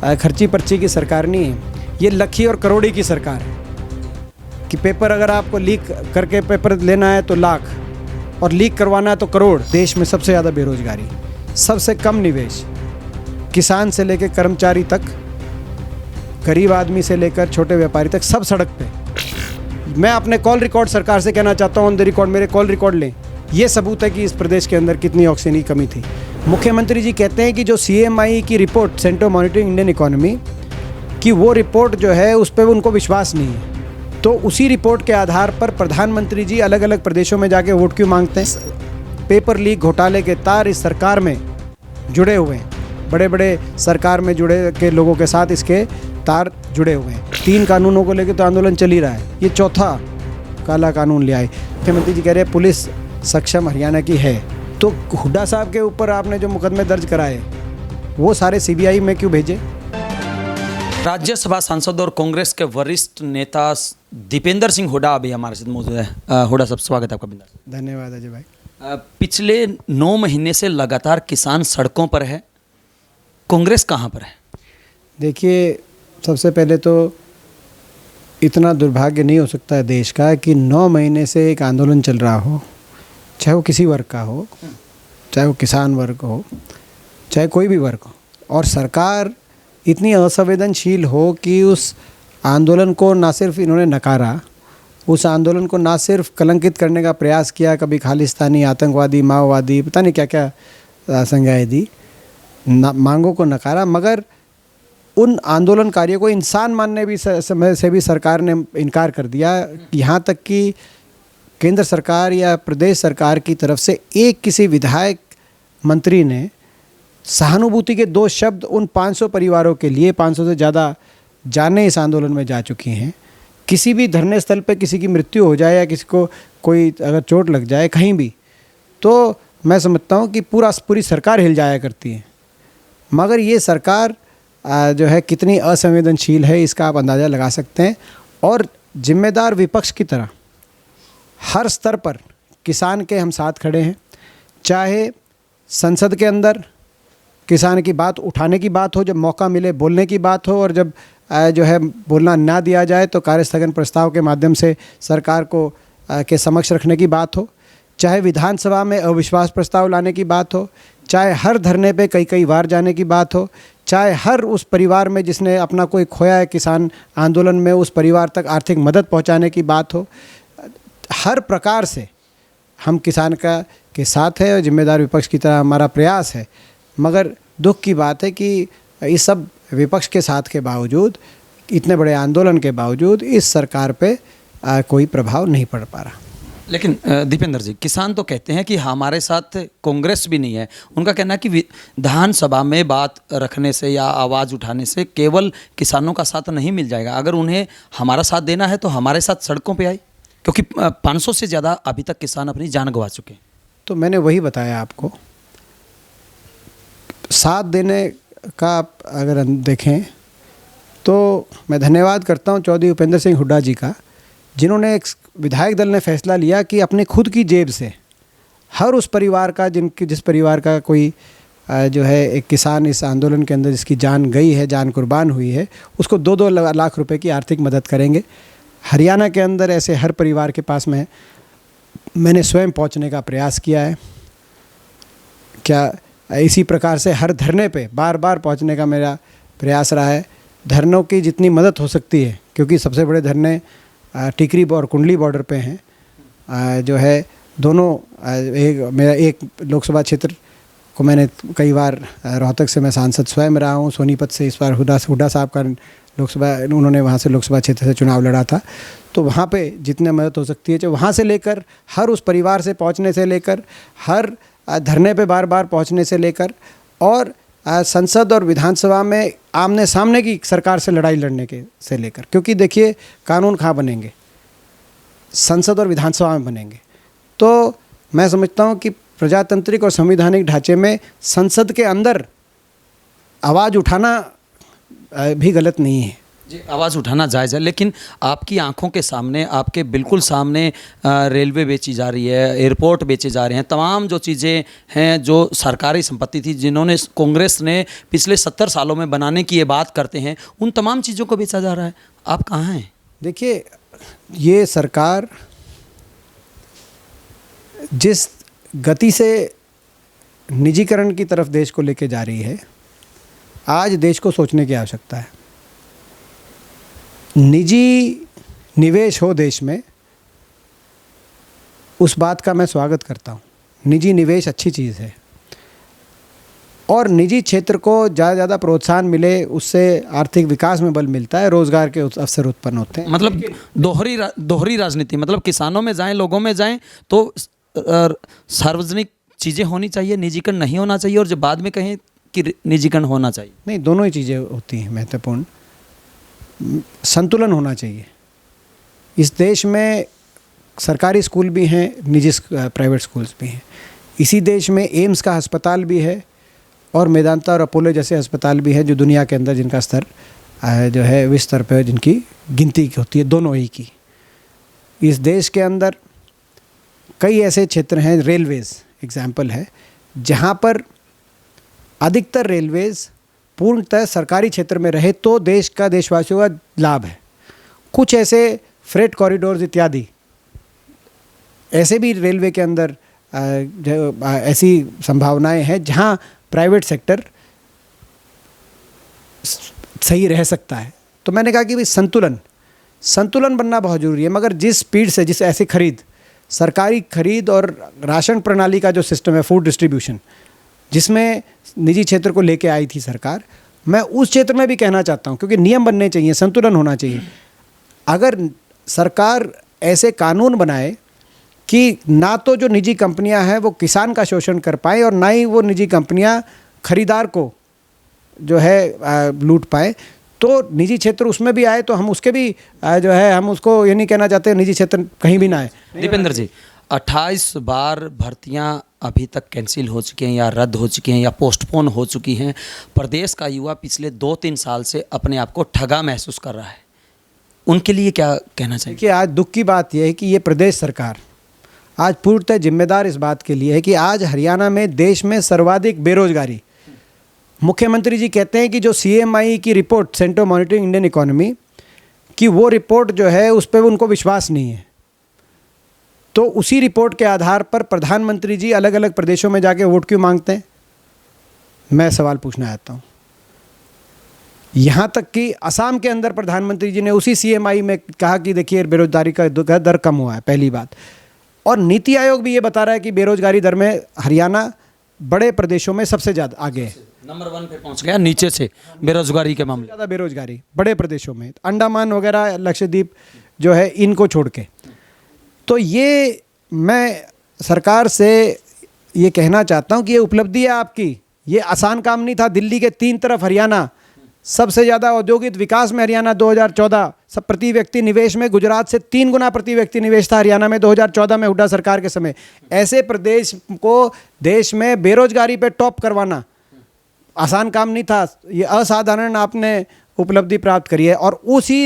खर्ची पर्ची की सरकार नहीं है, ये लखी और करोड़ी की सरकार है कि पेपर अगर आपको लीक करके पेपर लेना है तो लाख और लीक करवाना है तो करोड़। देश में सबसे ज़्यादा बेरोजगारी, सबसे कम निवेश, किसान से लेकर कर्मचारी तक, गरीब आदमी से लेकर छोटे व्यापारी तक सब सड़क पे। मैं अपने कॉल रिकॉर्ड सरकार से कहना चाहता हूँ, ऑन द रिकॉर्ड मेरे कॉल रिकॉर्ड लें। ये सबूत है कि इस प्रदेश के अंदर कितनी ऑक्सीजन की कमी थी। मुख्यमंत्री जी कहते हैं कि जो CMI की report, centre monitoring Indian economy की, वो रिपोर्ट जो है उस पर उनको विश्वास नहीं है। तो उसी रिपोर्ट के आधार पर प्रधानमंत्री जी अलग अलग प्रदेशों में जाके वोट क्यों मांगते हैं? पेपर लीक घोटाले के तार इस सरकार में जुड़े हुए हैं, बड़े बड़े सरकार में जुड़े के लोगों के साथ इसके तार जुड़े हुए हैं। 3 कानूनों को लेकर तो आंदोलन चल ही रहा है, ये चौथा काला कानून ले आए। मुख्यमंत्री जी कह रहे हैं पुलिस सक्षम हरियाणा की है, तो हुड्डा साहब के ऊपर आपने जो मुकदमे दर्ज कराए वो सारे CBI में क्यों भेजे? राज्यसभा सांसद और कांग्रेस के वरिष्ठ नेता दीपेंद्र सिंह हुड्डा अभी हमारे साथ मौजूद है। हुड्डा साहब, स्वागत है आपका। धन्यवाद अजय भाई। पिछले 9 महीने से लगातार किसान सड़कों पर है, कांग्रेस कहाँ पर है? देखिए, सबसे पहले तो इतना दुर्भाग्य नहीं हो सकता है देश का कि 9 महीने से एक आंदोलन चल रहा हो, चाहे वो किसी वर्ग का हो, चाहे वो किसान वर्ग हो, चाहे कोई भी वर्ग हो, और सरकार इतनी असंवेदनशील हो कि उस आंदोलन को ना सिर्फ इन्होंने नकारा, उस आंदोलन को ना सिर्फ कलंकित करने का प्रयास किया, कभी खालिस्तानी, आतंकवादी, माओवादी, पता नहीं क्या क्या संज्ञाएं दी, मांगों को नकारा, मगर उन आंदोलनकारियों को इंसान मानने भी से भी सरकार ने इनकार कर दिया। यहाँ तक कि केंद्र सरकार या प्रदेश सरकार की तरफ से एक किसी विधायक मंत्री ने सहानुभूति के 2 शब्द उन 500 परिवारों के लिए, 500 से ज़्यादा जानें इस आंदोलन में जा चुकी हैं। किसी भी धरने स्थल पे किसी की मृत्यु हो जाए या किसी को कोई अगर चोट लग जाए कहीं भी, तो मैं समझता हूँ कि पूरी सरकार हिल जाया करती है। मगर ये सरकार जो है कितनी असंवेदनशील है, इसका आप अंदाज़ा लगा सकते हैं। और जिम्मेदार विपक्ष की तरह हर स्तर पर किसान के हम साथ खड़े हैं, चाहे संसद के अंदर किसान की बात उठाने की बात हो, जब मौका मिले बोलने की बात हो, और जब जो है बोलना ना दिया जाए तो कार्यस्थगन प्रस्ताव के माध्यम से सरकार को के समक्ष रखने की बात हो, चाहे विधानसभा में अविश्वास प्रस्ताव लाने की बात हो, चाहे हर धरने पे कई बार जाने की बात हो, चाहे हर उस परिवार में जिसने अपना कोई खोया है किसान आंदोलन में, उस परिवार तक आर्थिक मदद पहुंचाने की बात हो, हर प्रकार से हम किसान के साथ है और जिम्मेदार विपक्ष की तरह हमारा प्रयास है। मगर दुख की बात है कि इस सब विपक्ष के साथ के बावजूद, इतने बड़े आंदोलन के बावजूद इस सरकार पे कोई प्रभाव नहीं पड़ पा रहा। लेकिन दीपेंद्र जी, किसान तो कहते हैं कि हमारे साथ कांग्रेस भी नहीं है। उनका कहना है कि विधानसभा में बात रखने से या आवाज़ उठाने से केवल किसानों का साथ नहीं मिल जाएगा, अगर उन्हें हमारा साथ देना है तो हमारे साथ सड़कों पे आए, क्योंकि 500 से ज़्यादा अभी तक किसान अपनी जान गंवा चुके हैं। तो मैंने वही बताया आपको, साथ देने का अगर देखें तो मैं धन्यवाद करता हूं चौधरी उपेंद्र सिंह हुड्डा जी का, जिन्होंने एक विधायक दल ने फैसला लिया कि अपने खुद की जेब से हर उस परिवार का जिस परिवार का कोई जो है एक किसान इस आंदोलन के अंदर जिसकी जान गई है, जान कुर्बान हुई है, उसको 2-2 लाख रुपए की आर्थिक मदद करेंगे। हरियाणा के अंदर ऐसे हर परिवार के पास में मैंने स्वयं पहुंचने का प्रयास किया है। क्या इसी प्रकार से हर धरने पे बार बार पहुंचने का मेरा प्रयास रहा है। धरनों की जितनी मदद हो सकती है, क्योंकि सबसे बड़े धरने टिकरी और कुंडली बॉर्डर पे हैं, जो है दोनों, मेरा एक लोकसभा क्षेत्र को मैंने कई बार रोहतक से मैं सांसद स्वयं रहा हूँ, सोनीपत से इस बार हुड्डा साहब का लोकसभा, उन्होंने वहाँ से लोकसभा क्षेत्र से चुनाव लड़ा था, तो वहाँ पे जितने मदद हो सकती है, चाहे वहाँ से लेकर हर उस परिवार से पहुँचने से लेकर हर धरने पे बार बार पहुँचने से लेकर और संसद और विधानसभा में आमने सामने की सरकार से लड़ाई लड़ने के से लेकर, क्योंकि देखिए कानून कहाँ बनेंगे, संसद और विधानसभा में बनेंगे। तो मैं समझता हूँ कि प्रजातांत्रिक और संवैधानिक ढांचे में संसद के अंदर आवाज़ उठाना भी गलत नहीं है, जी, आवाज़ उठाना जायज़ है, लेकिन आपकी आंखों के सामने, आपके बिल्कुल सामने रेलवे बेची जा रही है, एयरपोर्ट बेचे जा रहे हैं, तमाम जो चीज़ें हैं जो सरकारी संपत्ति थी, जिन्होंने कांग्रेस ने पिछले 70 सालों में बनाने की ये बात करते हैं, उन तमाम चीज़ों को बेचा जा रहा है। आप कहाँ हैं? देखिए, ये सरकार जिस गति से निजीकरण की तरफ देश को लेके जा रही है, आज देश को सोचने की आवश्यकता है। निजी निवेश हो देश में, उस बात का मैं स्वागत करता हूँ। निजी निवेश अच्छी चीज़ है और निजी क्षेत्र को ज़्यादा से ज़्यादा प्रोत्साहन मिले, उससे आर्थिक विकास में बल मिलता है, रोज़गार के अवसर उत्पन्न होते हैं। मतलब दोहरी राजनीति, मतलब किसानों में जाएं, लोगों में जाएं, तो सार्वजनिक चीज़ें होनी चाहिए, निजीकरण नहीं होना चाहिए, और जब बाद में कहें कि निजीकरण होना चाहिए। नहीं, दोनों ही चीज़ें होती हैं महत्वपूर्ण। संतुलन होना चाहिए। इस देश में सरकारी स्कूल भी हैं, निजी प्राइवेट स्कूल्स भी हैं। इसी देश में एम्स का अस्पताल भी है और मेदांता और अपोलो जैसे अस्पताल भी हैं, जो दुनिया के अंदर जिनका स्तर जो है विश्व स्तर पर जिनकी गिनती होती है, दोनों ही की। इस देश के अंदर कई ऐसे क्षेत्र हैं, रेलवेज़ एग्जाम्पल है, जहाँ पर अधिकतर रेलवेज़ पूर्णतः सरकारी क्षेत्र में रहे तो देश का, देशवासियों का लाभ है। कुछ ऐसे फ्रेट कॉरिडोर्स इत्यादि ऐसे भी रेलवे के अंदर ऐसी संभावनाएं हैं जहां प्राइवेट सेक्टर सही रह सकता है। तो मैंने कहा कि भाई संतुलन बनना बहुत ज़रूरी है। मगर जिस स्पीड से, जिस ऐसी खरीद, सरकारी खरीद और राशन प्रणाली का जो सिस्टम है, फूड डिस्ट्रीब्यूशन, जिसमें निजी क्षेत्र को लेके आई थी सरकार, मैं उस क्षेत्र में भी कहना चाहता हूं, क्योंकि नियम बनने चाहिए, संतुलन होना चाहिए। अगर सरकार ऐसे कानून बनाए कि ना तो जो निजी कंपनियां हैं वो किसान का शोषण कर पाए और ना ही वो निजी कंपनियां खरीदार को जो है लूट पाए, तो निजी क्षेत्र उसमें भी आए तो हम उसके भी जो है, हम उसको ये नहीं कहना चाहते निजी क्षेत्र कहीं भी ना आए। दीपेंद्र जी, 28 बार भर्तियां अभी तक कैंसिल हो चुकी हैं या रद्द हो चुकी हैं या पोस्टपोन हो चुकी हैं। प्रदेश का युवा पिछले 2-3 साल से अपने आप को ठगा महसूस कर रहा है, उनके लिए क्या कहना चाहिए? देखिए, आज दुख की बात यह है कि ये प्रदेश सरकार आज पूर्णतः जिम्मेदार इस बात के लिए है कि आज हरियाणा में देश में सर्वाधिक बेरोजगारी। मुख्यमंत्री जी कहते हैं कि जो CMI की report, centre monitoring Indian economy की, वो रिपोर्ट जो है उस पर उनको विश्वास नहीं है। तो उसी रिपोर्ट के आधार पर प्रधानमंत्री जी अलग अलग प्रदेशों में जाके वोट क्यों मांगते हैं? मैं सवाल पूछना चाहता हूँ। यहाँ तक कि असम के अंदर प्रधानमंत्री जी ने उसी CMI में कहा कि देखिए बेरोजगारी का दर कम हुआ है, पहली बात। और नीति आयोग भी ये बता रहा है कि बेरोजगारी दर में हरियाणा बड़े प्रदेशों में सबसे ज़्यादा आगे है, नंबर 1 पे पहुंच गया नीचे से बेरोजगारी के मामले। ज़्यादा बेरोजगारी बड़े प्रदेशों में, अंडमान वगैरह, लक्षद्वीप जो है, इनको छोड़ के। तो ये मैं सरकार से ये कहना चाहता हूँ कि ये उपलब्धि है आपकी, ये आसान काम नहीं था। दिल्ली के 3 तरफ हरियाणा, सबसे ज़्यादा औद्योगिक विकास में हरियाणा 2014, सब प्रति व्यक्ति निवेश में गुजरात से 3 गुना प्रति व्यक्ति निवेश था हरियाणा में 2014 में हुड्डा सरकार के समय। ऐसे प्रदेश को देश में बेरोजगारी पे टॉप करवाना आसान काम नहीं था। ये असाधारण आपने उपलब्धि प्राप्त करी है। और उसी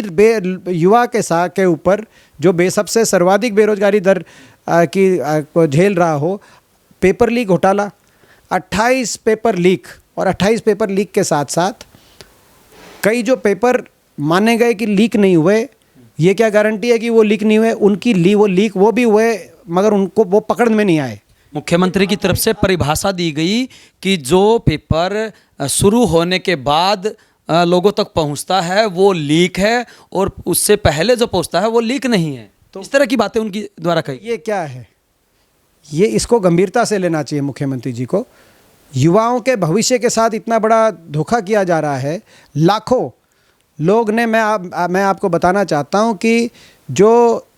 युवा के ऊपर जो सबसे सर्वाधिक बेरोजगारी दर को झेल रहा हो, पेपर लीक घोटाला, 28 पेपर लीक, और 28 पेपर लीक के साथ साथ कई जो पेपर माने गए कि लीक नहीं हुए, ये क्या गारंटी है कि वो लीक नहीं हुए? उनकी वो भी हुए, मगर उनको वो पकड़ में नहीं आए। मुख्यमंत्री की तरफ से परिभाषा दी गई कि जो पेपर शुरू होने के बाद लोगों तक पहुंचता है वो लीक है, और उससे पहले जो पहुंचता है वो लीक नहीं है। तो इस तरह की बातें उनकी द्वारा कही। ये क्या है? ये इसको गंभीरता से लेना चाहिए मुख्यमंत्री जी को। युवाओं के भविष्य के साथ इतना बड़ा धोखा किया जा रहा है। लाखों लोग ने, मैं आपको बताना चाहता हूं कि जो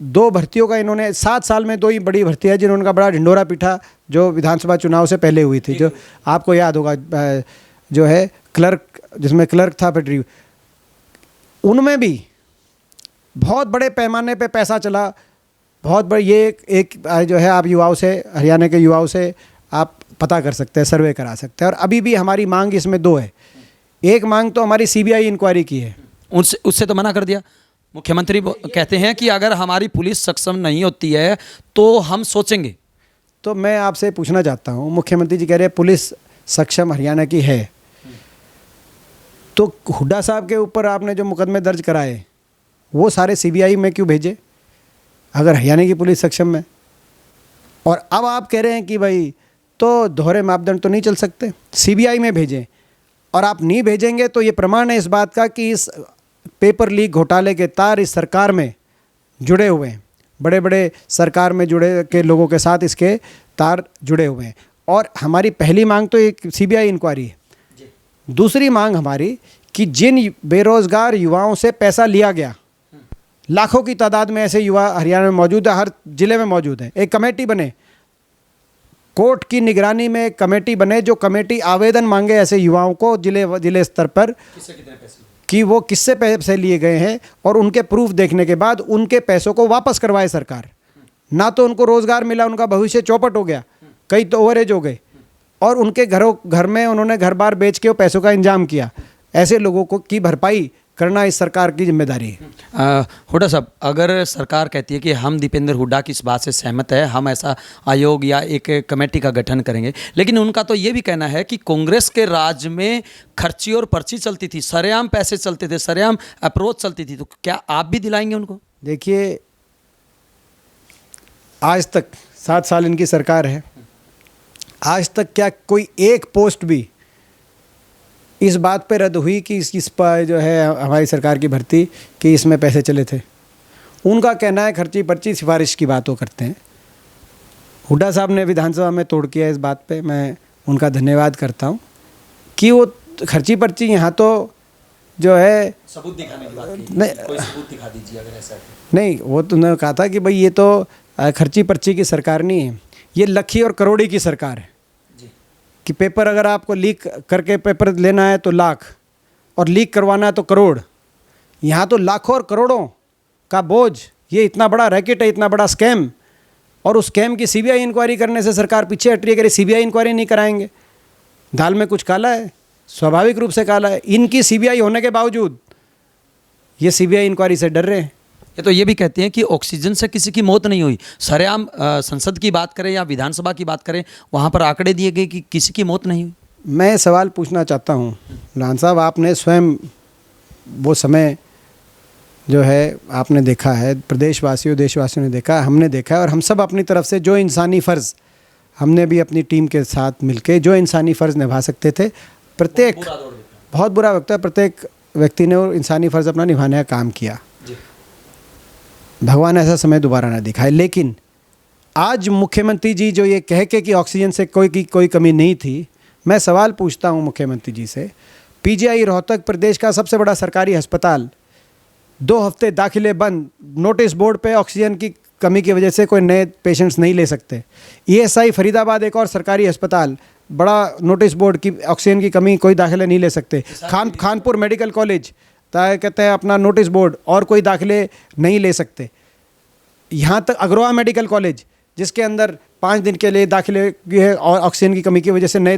2 भर्तियों का इन्होंने 7 साल में 2 ही बड़ी भर्ती है जिन्होंने का बड़ा ढिंडोरा पीटा, जो विधानसभा चुनाव से पहले हुई थी, जो आपको याद होगा, जो है क्लर्क, जिसमें क्लर्क था पेट्री, उनमें भी बहुत बड़े पैमाने पे पैसा चला, बहुत बड़ी। ये एक जो है, आप युवाओं से, हरियाणा के युवाओं से आप पता कर सकते हैं, सर्वे करा सकते हैं। और अभी भी हमारी मांग इसमें 2 है। एक मांग तो हमारी CBI इंक्वायरी की है उससे उससे तो मना कर दिया। मुख्यमंत्री कहते हैं कि अगर हमारी पुलिस सक्षम नहीं होती है तो हम सोचेंगे। तो मैं आपसे पूछना चाहता हूँ, मुख्यमंत्री जी कह रहे हैं पुलिस सक्षम हरियाणा की है, तो हुड्डा साहब के ऊपर आपने जो मुकदमे दर्ज कराए वो सारे सीबीआई में क्यों भेजे अगर हरियाणा की पुलिस सक्षम है? और अब आप कह रहे हैं कि भाई तो दोहरे मापदंड तो नहीं चल सकते, सीबीआई में भेजें। और आप नहीं भेजेंगे तो ये प्रमाण है इस बात का कि इस पेपर लीक घोटाले के तार इस सरकार में जुड़े हुए हैं, बड़े बड़े सरकार में जुड़े के लोगों के साथ इसके तार जुड़े हुए हैं। और हमारी पहली मांग तो एक सीबीआई इंक्वायरी है। दूसरी मांग हमारी कि जिन बेरोजगार युवाओं से पैसा लिया गया, लाखों की तादाद में ऐसे युवा हरियाणा में मौजूद है, हर जिले में मौजूद है, एक कमेटी बने, कोर्ट की निगरानी में एक कमेटी बने, जो कमेटी आवेदन मांगे ऐसे युवाओं को जिले स्तर पर कि वो किससे पैसे लिए गए हैं और उनके प्रूफ देखने के बाद उनके पैसों को वापस करवाए सरकार। ना तो उनको रोजगार मिला, उनका भविष्य चौपट हो गया, कई तो ओवरेज हो गए, और उनके घर में उन्होंने घर बार बेच के वो पैसों का इंतजाम किया। ऐसे लोगों को की भरपाई करना इस सरकार की जिम्मेदारी है। हुड्डा साहब, अगर सरकार कहती है कि हम दीपेंद्र हुड्डा की इस बात से सहमत है, हम ऐसा आयोग या एक कमेटी का गठन करेंगे, लेकिन उनका तो ये भी कहना है कि कांग्रेस के राज में खर्ची और पर्ची चलती थी, सरेआम पैसे चलते थे, सरेआम अप्रोच चलती थी, तो क्या आप भी दिलाएंगे उनको? देखिए, आज तक 7 साल इनकी सरकार है, आज तक क्या कोई एक पोस्ट भी इस बात पे रद्द हुई कि इस पर जो है हमारी सरकार की भर्ती कि इसमें पैसे चले थे? उनका कहना है खर्ची पर्ची सिफारिश की बात वो करते हैं। हुड्डा साहब ने विधानसभा में तोड़ किया इस बात पे, मैं उनका धन्यवाद करता हूँ कि वो खर्ची पर्ची यहाँ तो जो है सबूत दिखाने की बात की, नहीं, कोई सबूत दिखा दीजिए अगर ऐसा है। नहीं, वो तो उन्होंने कहा था कि भाई ये तो खर्ची पर्ची की सरकार नहीं है, ये लखी और करोड़ी की सरकार है कि पेपर अगर आपको लीक करके पेपर लेना है तो लाख, और लीक करवाना है तो करोड़। यहाँ तो लाखों और करोड़ों का बोझ, ये इतना बड़ा रैकेट है, इतना बड़ा स्कैम, और उस स्कैम की सीबीआई इंक्वायरी करने से सरकार पीछे हट रही है। अगर सीबीआई इंक्वायरी नहीं कराएंगे, दाल में कुछ काला है, स्वाभाविक रूप से काला है। इनकी सीबीआई होने के बावजूद ये सीबीआई इंक्वायरी से डर रहे हैं। ये तो ये भी कहते हैं कि ऑक्सीजन से किसी की मौत नहीं हुई। सरेआम संसद की बात करें या विधानसभा की बात करें, वहाँ पर आंकड़े दिए गए कि किसी की मौत नहीं हुई। मैं सवाल पूछना चाहता हूँ लान साहब, आपने स्वयं वो समय जो है आपने देखा है, प्रदेशवासियों देशवासियों ने देखा है, हमने देखा है, और हम सब अपनी तरफ से जो इंसानी फ़र्ज़ हमने भी अपनी टीम के साथ मिलके जो इंसानी फ़र्ज़ निभा सकते थे, प्रत्येक बहुत बुरा वक्त है, प्रत्येक व्यक्ति ने वो इंसानी फ़र्ज़ अपना निभाने का काम किया। भगवान ऐसा समय दोबारा ना दिखाए। लेकिन आज मुख्यमंत्री जी जो ये कह के कि ऑक्सीजन से कोई कमी नहीं थी, मैं सवाल पूछता हूँ मुख्यमंत्री जी से, पीजीआई रोहतक प्रदेश का सबसे बड़ा सरकारी अस्पताल 2 हफ्ते दाखिले बंद, नोटिस बोर्ड पे ऑक्सीजन की कमी की वजह से कोई नए पेशेंट्स नहीं ले सकते। ईएसआई फरीदाबाद एक और सरकारी अस्पताल, बड़ा नोटिस बोर्ड की ऑक्सीजन की कमी, कोई दाखिले नहीं ले सकते। खानपुर मेडिकल कॉलेज कहते हैं अपना नोटिस बोर्ड, और कोई दाखिले नहीं ले सकते। यहाँ तक अग्रवा मेडिकल कॉलेज जिसके अंदर 5 दिन के लिए दाखिले है और ऑक्सीजन की कमी की वजह से नए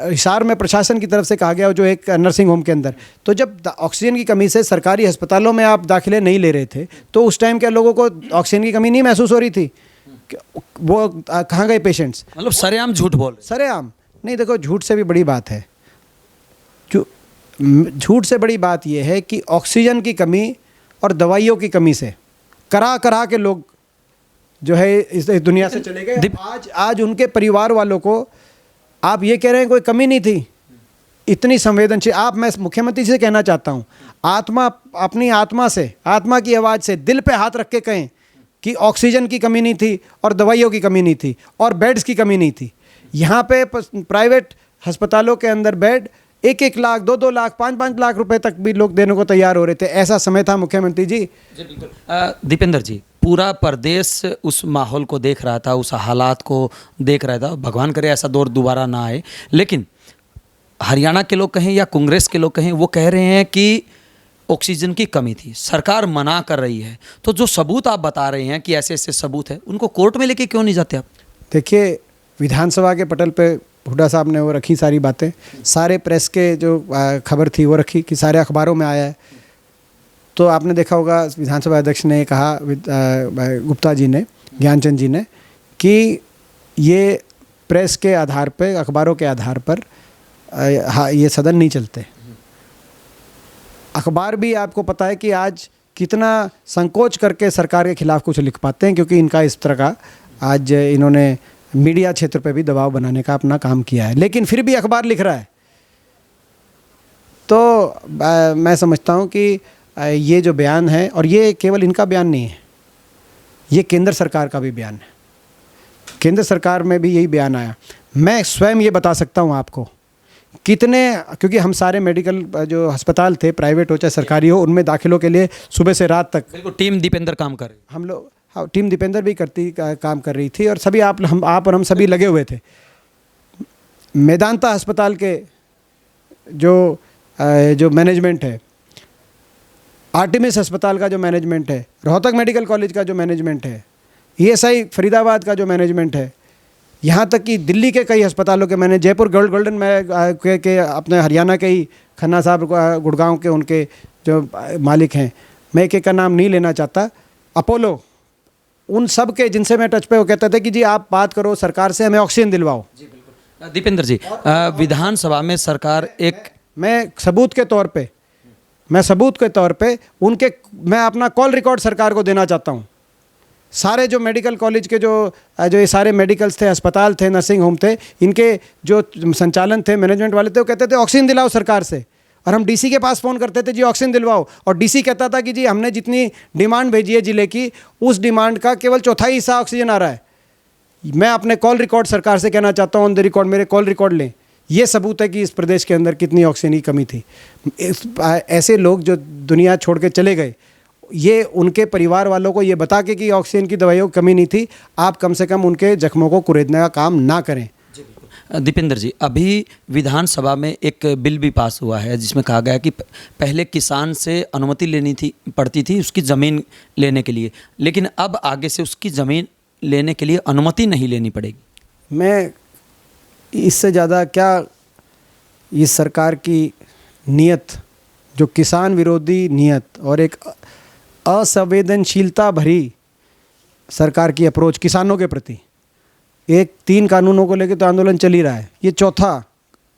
हिसार में प्रशासन की तरफ से कहा गया जो एक नर्सिंग होम के अंदर, तो जब ऑक्सीजन की कमी से सरकारी अस्पतालों में आप दाखिले नहीं ले रहे थे तो उस टाइम क्या लोगों को ऑक्सीजन की कमी नहीं महसूस हो रही थी? वो कहाँ गए पेशेंट्स? मतलब सरेआम झूठ बोल, सरेआम नहीं। देखो, झूठ से भी बड़ी बात है, झूठ से बड़ी बात यह है कि ऑक्सीजन की कमी और दवाइयों की कमी से करा के लोग जो है इस दुनिया से चले गए। आज उनके परिवार वालों को आप ये कह रहे हैं कोई कमी नहीं थी, इतनी संवेदनशील। मैं मुख्यमंत्री से कहना चाहता हूँ, अपनी आत्मा से, आत्मा की आवाज़ से दिल पे हाथ रख के कहें कि ऑक्सीजन की कमी नहीं थी और दवाइयों की कमी नहीं थी और बेड्स की कमी नहीं थी। यहाँ पे प्राइवेट अस्पतालों के अंदर बेड 1-1 लाख, 2-2 लाख, 5-5 लाख रुपए तक भी लोग देने को तैयार हो रहे थे। ऐसा समय था मुख्यमंत्री जी। दीपेंद्र जी, पूरा प्रदेश उस माहौल को देख रहा था, उस हालात को देख रहा था। भगवान करे ऐसा दौर दोबारा ना आए, लेकिन हरियाणा के लोग कहें या कांग्रेस के लोग कहें, वो कह रहे हैं कि ऑक्सीजन की कमी थी, सरकार मना कर रही है। तो जो सबूत आप बता रहे हैं कि ऐसे ऐसे सबूत है, उनको कोर्ट में लेके क्यों नहीं जाते आप? देखिए, विधानसभा के पटल पे हुड्डा साहब ने वो रखी सारी बातें, सारे प्रेस के जो खबर थी वो रखी कि सारे अखबारों में आया है। तो आपने देखा होगा विधानसभा अध्यक्ष ने कहा, गुप्ता जी ने, ज्ञानचंद जी ने, कि ये प्रेस के आधार पे, अखबारों के आधार पर ये सदन नहीं चलते। अखबार भी आपको पता है कि आज कितना संकोच करके सरकार के खिलाफ कुछ लिख पाते हैं, क्योंकि इनका इस तरह का आज इन्होंने मीडिया क्षेत्र पे भी दबाव बनाने का अपना काम किया है, लेकिन फिर भी अखबार लिख रहा है। तो मैं समझता हूँ कि ये जो बयान है, और ये केवल इनका बयान नहीं है, ये केंद्र सरकार का भी बयान है। केंद्र सरकार में भी यही बयान आया। मैं स्वयं ये बता सकता हूँ आपको कितने, क्योंकि हम सारे मेडिकल जो अस्पताल थे, प्राइवेट हो चाहे सरकारी हो, उनमें दाखिलों के लिए सुबह से रात तक बिल्कुल टीम दीपेंद्र काम कर रही है। हम लोग, हाँ, टीम दीपेंद्र भी काम कर रही थी, और सभी आप और हम सभी लगे हुए थे। मेदांता अस्पताल के जो मैनेजमेंट है, आर्टिमिस अस्पताल का जो मैनेजमेंट है, रोहतक मेडिकल कॉलेज का जो मैनेजमेंट है, ESI फरीदाबाद का जो मैनेजमेंट है, यहाँ तक कि दिल्ली के कई अस्पतालों के, मैंने जयपुर गोल्डन के अपने हरियाणा के ही खन्ना साहब, गुड़गांव के उनके जो मालिक हैं, मैं एक का नाम नहीं लेना चाहता, अपोलो, उन सब के जिनसे मैं टच पे, वो कहते थे कि जी आप बात करो सरकार से, हमें ऑक्सीजन दिलवाओ। जी बिल्कुल। दीपेंद्र जी, विधानसभा में सरकार मैं सबूत के तौर पे मैं अपना कॉल रिकॉर्ड सरकार को देना चाहता हूँ। सारे जो मेडिकल कॉलेज के जो ये सारे मेडिकल्स थे, अस्पताल थे, नर्सिंग होम थे, इनके जो संचालन थे, मैनेजमेंट वाले थे, वो कहते थे ऑक्सीजन दिलाओ सरकार से, और हम डीसी के पास फ़ोन करते थे, जी ऑक्सीजन दिलवाओ, और डीसी कहता था कि जी हमने जितनी डिमांड भेजी है ज़िले की, उस डिमांड का केवल चौथाई हिस्सा ऑक्सीजन आ रहा है। मैं अपने कॉल रिकॉर्ड सरकार से कहना चाहता हूँ, ऑन द रिकॉर्ड मेरे कॉल रिकॉर्ड लें, ये सबूत है कि इस प्रदेश के अंदर कितनी ऑक्सीजन की कमी थी। ऐसे लोग जो दुनिया छोड़ के चले गए, ये उनके परिवार वालों को ये बता के कि ऑक्सीजन की दवाइयों की कमी नहीं थी, आप कम से कम उनके जख्मों को कुरेदने का काम ना करें। दीपेंद्र जी, अभी विधानसभा में एक बिल भी पास हुआ है जिसमें कहा गया कि पहले किसान से अनुमति लेनी पड़ती थी उसकी ज़मीन लेने के लिए, लेकिन अब आगे से उसकी ज़मीन लेने के लिए अनुमति नहीं लेनी पड़ेगी। मैं इससे ज़्यादा क्या, इस सरकार की नीयत, जो किसान विरोधी नीयत और एक असंवेदनशीलता भरी सरकार की अप्रोच किसानों के प्रति, 3 कानूनों को लेकर तो आंदोलन चल ही रहा है, ये चौथा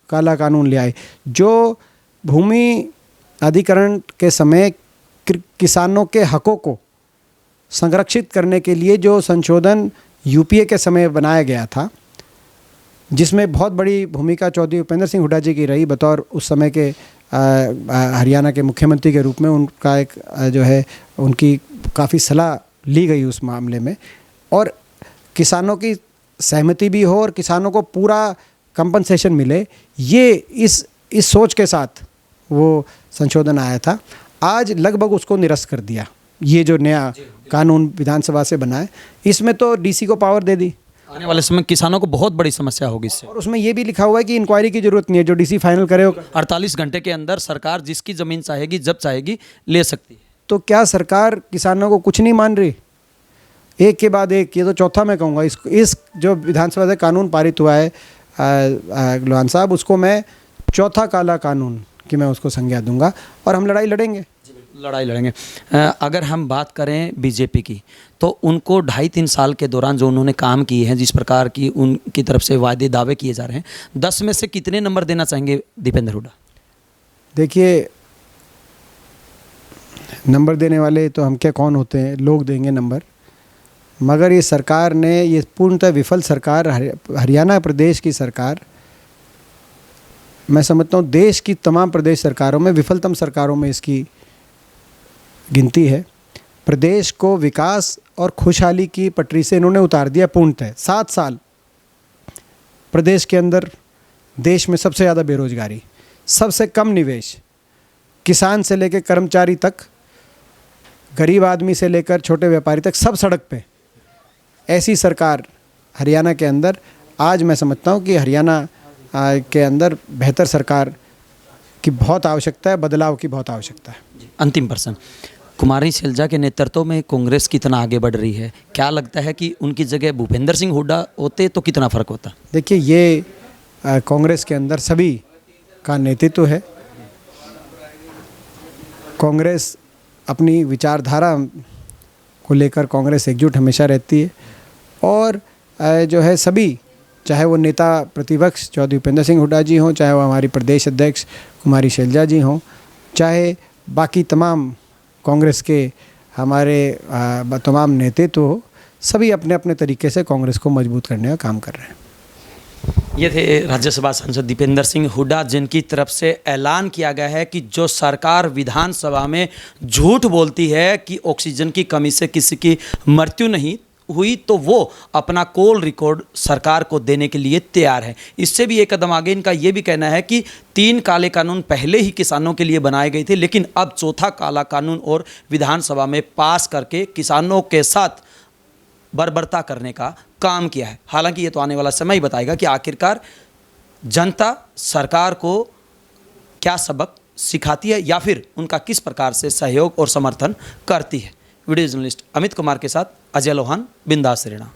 काला कानून ले आए, जो भूमि अधिग्रहण के समय किसानों के हकों को संरक्षित करने के लिए जो संशोधन यूपीए के समय बनाया गया था, जिसमें बहुत बड़ी भूमिका चौधरी उपेंद्र सिंह हुड्डा जी की रही, बतौर उस समय के हरियाणा के मुख्यमंत्री के रूप में उनका एक जो है, उनकी काफ़ी सलाह ली गई उस मामले में, और किसानों की सहमति भी हो और किसानों को पूरा कंपनसेशन मिले, ये इस सोच के साथ वो संशोधन आया था। आज लगभग उसको निरस्त कर दिया। ये जो नया कानून विधानसभा से बना है, इसमें तो डीसी को पावर दे दी। आने वाले समय किसानों को बहुत बड़ी समस्या होगी इससे, और उसमें ये भी लिखा हुआ है कि इंक्वायरी की जरूरत नहीं है, जो डीसी फाइनल करे हो 48 घंटे के अंदर सरकार जिसकी ज़मीन चाहेगी जब चाहेगी ले सकती है। तो क्या सरकार किसानों को कुछ नहीं मान रही? एक के बाद एक, ये तो चौथा मैं कहूँगा, इस जो विधानसभा से कानून पारित हुआ है लोहान साहब, उसको मैं चौथा काला कानून की मैं उसको संज्ञा दूंगा, और हम लड़ाई लड़ेंगे। अगर हम बात करें बीजेपी की, तो उनको 2.5-3 साल के दौरान जो उन्होंने काम किए हैं, जिस प्रकार की उनकी तरफ से वादे दावे किए जा रहे हैं, 10 में से कितने नंबर देना चाहेंगे दीपेंद्र हुड्डा? देखिए, नंबर देने वाले तो हम क्या कौन होते हैं, लोग देंगे नंबर, मगर ये सरकार ने, ये पूर्णतः विफल सरकार, हरियाणा प्रदेश की सरकार, मैं समझता हूँ देश की तमाम प्रदेश सरकारों में, विफलतम सरकारों में इसकी गिनती है। प्रदेश को विकास और खुशहाली की पटरी से इन्होंने उतार दिया पूर्णतः। 7 साल प्रदेश के अंदर देश में सबसे ज़्यादा बेरोजगारी, सबसे कम निवेश, किसान से लेकर कर्मचारी तक, गरीब आदमी से लेकर छोटे व्यापारी तक सब सड़क पे। ऐसी सरकार हरियाणा के अंदर, आज मैं समझता हूँ कि हरियाणा के अंदर बेहतर सरकार की बहुत आवश्यकता है, बदलाव की बहुत आवश्यकता है। अंतिम प्रश्न, कुमारी शैलजा के नेतृत्व में कांग्रेस कितना आगे बढ़ रही है, क्या लगता है कि उनकी जगह भूपेंद्र सिंह हुड्डा होते तो कितना फर्क होता? देखिए, ये कांग्रेस के अंदर सभी का नेतृत्व है। कांग्रेस अपनी विचारधारा को लेकर कांग्रेस एकजुट हमेशा रहती है और जो है सभी, चाहे वो नेता प्रतिपक्ष चौधरी भूपेंद्र सिंह हुड्डा जी हों, चाहे वो हमारी प्रदेश अध्यक्ष कुमारी शैलजा जी हों, चाहे बाकी तमाम कांग्रेस के हमारे तमाम नेतृत्व हो, सभी अपने अपने तरीके से कांग्रेस को मजबूत करने का काम कर रहे हैं। ये थे राज्यसभा सांसद दीपेंद्र सिंह हुड्डा, जिनकी तरफ से ऐलान किया गया है कि जो सरकार विधानसभा में झूठ बोलती है कि ऑक्सीजन की कमी से किसी की मृत्यु नहीं हुई, तो वो अपना कॉल रिकॉर्ड सरकार को देने के लिए तैयार है। इससे भी एक कदम आगे इनका ये भी कहना है कि 3 काले कानून पहले ही किसानों के लिए बनाए गए थे, लेकिन अब चौथा काला कानून और विधानसभा में पास करके किसानों के साथ बर्बरता करने का काम किया है। हालांकि ये तो आने वाला समय ही बताएगा कि आखिरकार जनता सरकार को क्या सबक सिखाती है या फिर उनका किस प्रकार से सहयोग और समर्थन करती है। वीडियो जर्नलिस्ट अमित कुमार के साथ अजय लोहान, बिंदास हरियाणा।